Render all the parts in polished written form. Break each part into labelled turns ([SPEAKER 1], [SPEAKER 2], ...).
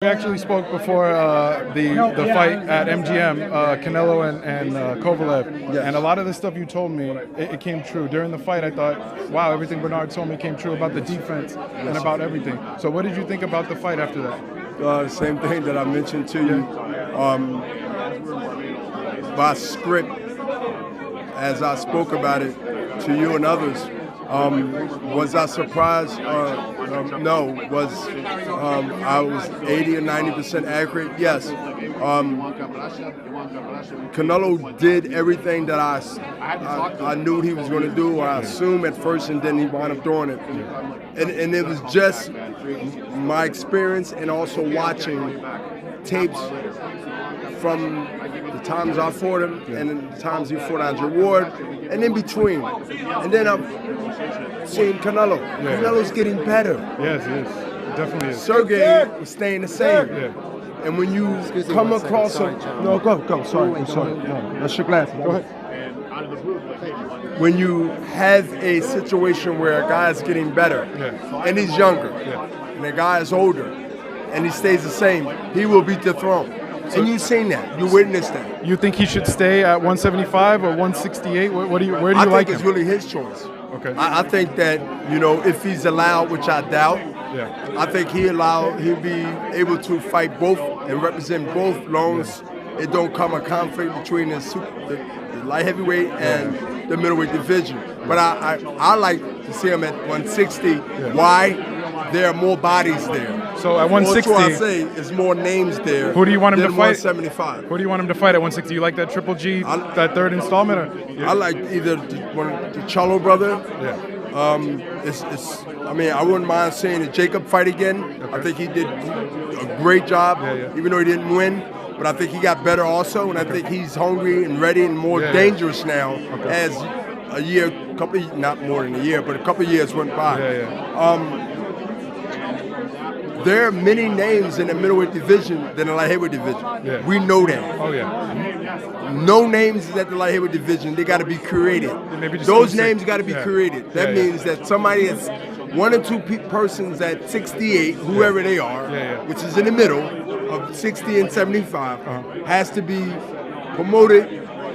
[SPEAKER 1] We actually spoke before the fight at MGM, Canelo and Kovalev,
[SPEAKER 2] Yes.
[SPEAKER 1] and a lot of the stuff you told me, it came true. During the fight, I thought, wow, everything Bernard told me came true about the defense and about everything. So what did you think about the fight after that?
[SPEAKER 2] The same thing that I mentioned to you. By script, as I spoke about it to you and others, was I surprised? No. Was I was 80 or 90% accurate? Yes. Canelo did everything that I knew he was going to do, or I assumed at first, and then he wound up doing it. And it was just my experience and also watching tapes from the times I fought him and the times he fought Andre Ward, and in between. And then I've seen Canelo.
[SPEAKER 1] Yeah.
[SPEAKER 2] Canelo's getting better.
[SPEAKER 1] Yes, it is. It definitely is.
[SPEAKER 2] Sergey was staying the same.
[SPEAKER 1] Yeah.
[SPEAKER 2] And when you come across a... No, go. Sorry, I'm sorry. No, that's your glasses. Go ahead. When you have a situation where a guy is getting better, and he's younger, and the guy is older, and he stays the same, he will beat the throne. And you've seen that. You witnessed that.
[SPEAKER 1] You think he should stay at 175 or 168? Where do you like him?
[SPEAKER 2] I think it's really his choice.
[SPEAKER 1] Okay.
[SPEAKER 2] I think that, if he's allowed, which I doubt, I think he'll be able to fight both and represent both long as it don't come a conflict between the light heavyweight and the middleweight division. But I like to see him at 160. Why? There are more bodies there.
[SPEAKER 1] So at 160,
[SPEAKER 2] I say is more names there.
[SPEAKER 1] Who do you want him to fight?
[SPEAKER 2] 175.
[SPEAKER 1] Who do you want him to fight at 160? You like that Triple G, that third installment? Or?
[SPEAKER 2] I like either the Charlo brother. I wouldn't mind seeing the Jacob fight again.
[SPEAKER 1] Okay.
[SPEAKER 2] I think he did a great job, even though he didn't win. But I think he got better also, and I think he's hungry and ready and more dangerous now as a not more than a year, but a couple of years went by. There are many names in the middleweight division than the light heavyweight division. We know that.
[SPEAKER 1] Oh, yeah.
[SPEAKER 2] No names at the light heavyweight division. They got to be created. Those names got to be created. That means that somebody that's one or two persons at 68, whoever they are, which is in the middle of 60 and 75, has to be promoted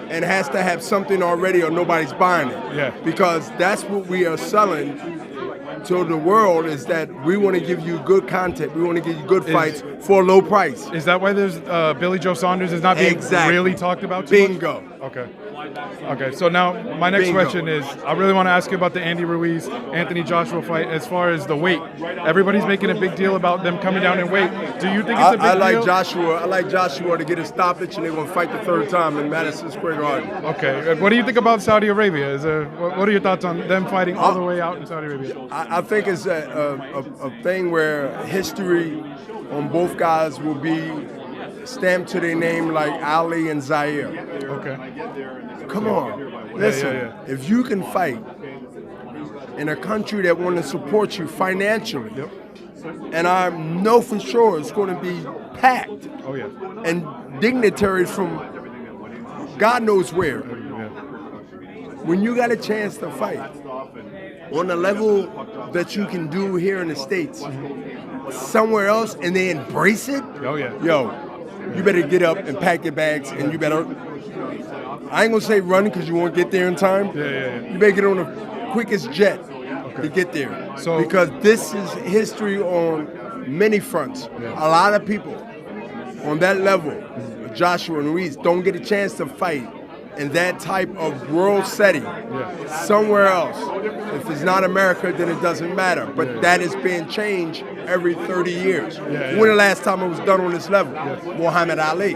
[SPEAKER 2] and has to have something already or nobody's buying it. Because that's what we are selling to the world, is that we want to give you good content. We want to give you good fights for a low price.
[SPEAKER 1] Is that why there's Billy Joe Saunders is not being really talked about too
[SPEAKER 2] Bingo.
[SPEAKER 1] much? Okay, so now my next question is, I really want to ask you about the Andy Ruiz, Anthony Joshua fight as far as the weight. Everybody's making a big deal about them coming down in weight. Do you think it's a big deal?
[SPEAKER 2] I like Joshua to get a stoppage, and they're going to fight the third time in Madison Square Garden.
[SPEAKER 1] Okay, what do you think about Saudi Arabia? What are your thoughts on them fighting all the way out in Saudi Arabia?
[SPEAKER 2] I think it's a thing where history on both guys will be stamped to their name like Ali and Zaire.
[SPEAKER 1] Okay.
[SPEAKER 2] Come on. Listen, if you can fight in a country that want to support you financially, and I know for sure it's going to be packed, and dignitaries from God knows where, when you got a chance to fight on the level that you can do here in the States, somewhere else, and they embrace it, you better get up and pack your bags, and you better, I ain't gonna say run because you won't get there in time. You better get on the quickest jet to get there. Because this is history on many fronts. A lot of people on that level, Joshua and Ruiz, don't get a chance to fight in that type of world setting somewhere else. If it's not America, then it doesn't matter. But that is being changed every 30 years. When the last time it was done on this level? Muhammad Ali.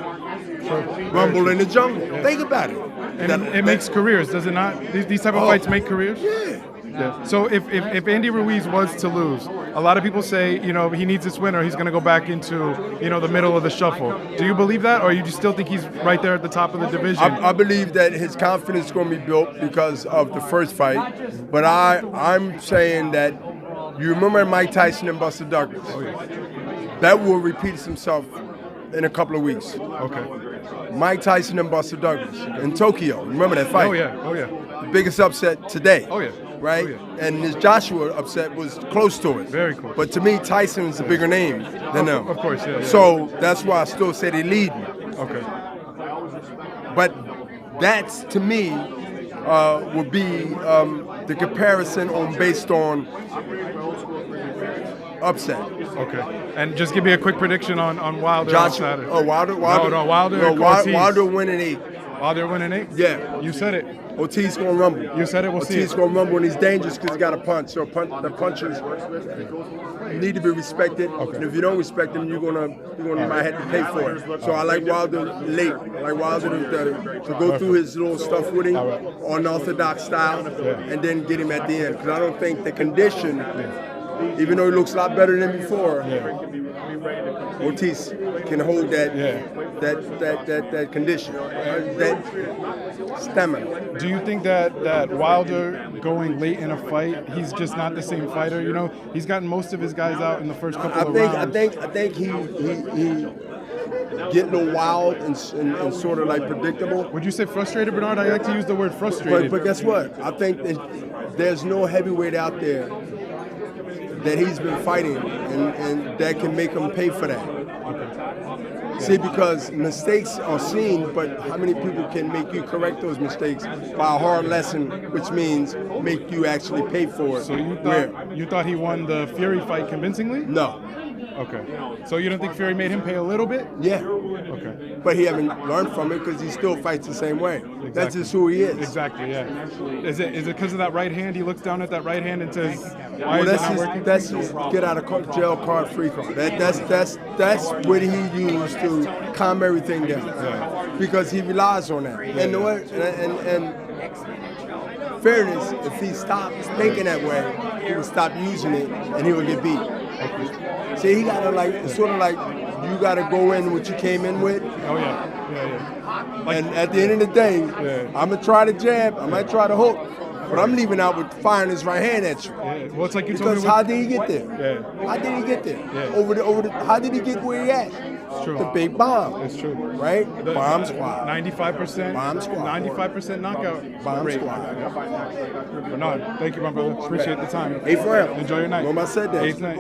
[SPEAKER 2] Rumble in the Jungle. Think about it.
[SPEAKER 1] And it makes careers, does it not? These type of fights make careers? So if Andy Ruiz was to lose, a lot of people say, he needs this win or he's going to go back into, the middle of the shuffle. Do you believe that, or you just still think he's right there at the top of the division?
[SPEAKER 2] I believe that his confidence is going to be built because of the first fight. But I'm saying that you remember Mike Tyson and Buster Douglas. That will repeat himself in a couple of weeks. Mike Tyson and Buster Douglas in Tokyo. Remember that fight?
[SPEAKER 1] Oh yeah.
[SPEAKER 2] The biggest upset today. right?
[SPEAKER 1] Oh, yeah.
[SPEAKER 2] And this Joshua upset was close to it.
[SPEAKER 1] Very close.
[SPEAKER 2] But to me, Tyson's a bigger name than them.
[SPEAKER 1] Of course, yeah.
[SPEAKER 2] So that's why I still say they lead me.
[SPEAKER 1] Okay.
[SPEAKER 2] But that's, to me, would be the comparison based on upset.
[SPEAKER 1] Okay. And just give me a quick prediction on Wilder on Saturday.
[SPEAKER 2] Oh, Wilder?
[SPEAKER 1] No, Wilder and Ortiz.
[SPEAKER 2] Wilder winning 8.
[SPEAKER 1] Wilder winning 8?
[SPEAKER 2] Yeah.
[SPEAKER 1] You said it.
[SPEAKER 2] Ortiz gonna rumble.
[SPEAKER 1] You said it, we'll see it.
[SPEAKER 2] Ortiz gonna rumble, and he's dangerous because he got a punch. So the punchers need to be respected.
[SPEAKER 1] Okay.
[SPEAKER 2] And if you don't respect them, you're gonna might have to pay for it. So I like Wilder late. I like Wilder to go through his little stuff with him, unorthodox style, and then get him at the end. Because I don't think the condition, even though he looks a lot better than before, Ortiz can hold that condition, that stamina.
[SPEAKER 1] Do you think that Wilder going late in a fight, he's just not the same fighter? You know, he's gotten most of his guys out in the first couple of rounds.
[SPEAKER 2] I think he get a little wild and sort of like predictable.
[SPEAKER 1] Would you say frustrated, Bernard? I like to use the word frustrated.
[SPEAKER 2] But guess what? I think that there's no heavyweight out there that he's been fighting and that can make him pay for that. See, because mistakes are seen, but how many people can make you correct those mistakes by a hard lesson, which means make you actually pay for it?
[SPEAKER 1] So you thought he won the Fury fight convincingly?
[SPEAKER 2] No.
[SPEAKER 1] Okay. So you don't think Fury made him pay a little bit?
[SPEAKER 2] Yeah.
[SPEAKER 1] Okay.
[SPEAKER 2] But he haven't learned from it because he still fights the same way.
[SPEAKER 1] Exactly.
[SPEAKER 2] That's just who he is.
[SPEAKER 1] Exactly, yeah. Is it because of that right hand? He looks down at that right hand and says, why
[SPEAKER 2] Well,
[SPEAKER 1] is it not working?
[SPEAKER 2] that's his get out of jail card free card. That's what he used to calm everything down.
[SPEAKER 1] Yeah.
[SPEAKER 2] Because he relies on that. And the way, and fairness, if he stops thinking that way, he will stop using it and he will get beat. See, he gotta it's sort of like you gotta go in what you came in with.
[SPEAKER 1] Oh yeah. Like,
[SPEAKER 2] And at the end of the day, I'm gonna try the jab, I might try the hook, but I'm leaving out with firing his right hand at you.
[SPEAKER 1] yeah. Well, it's like you told me.
[SPEAKER 2] Because how did he get there?
[SPEAKER 1] Yeah.
[SPEAKER 2] How did he get there?
[SPEAKER 1] Yeah.
[SPEAKER 2] How did he get where he at?
[SPEAKER 1] It's true.
[SPEAKER 2] The big bomb.
[SPEAKER 1] It's true.
[SPEAKER 2] Right? Bomb squad.
[SPEAKER 1] 95%.
[SPEAKER 2] Bomb squad.
[SPEAKER 1] 95% knockout.
[SPEAKER 2] Bomb
[SPEAKER 1] rate.
[SPEAKER 2] squad.
[SPEAKER 1] Bernard, thank you, my brother. Appreciate the time.
[SPEAKER 2] Hey, for real.
[SPEAKER 1] Enjoy your night.
[SPEAKER 2] Well, I said that.
[SPEAKER 1] 8th night.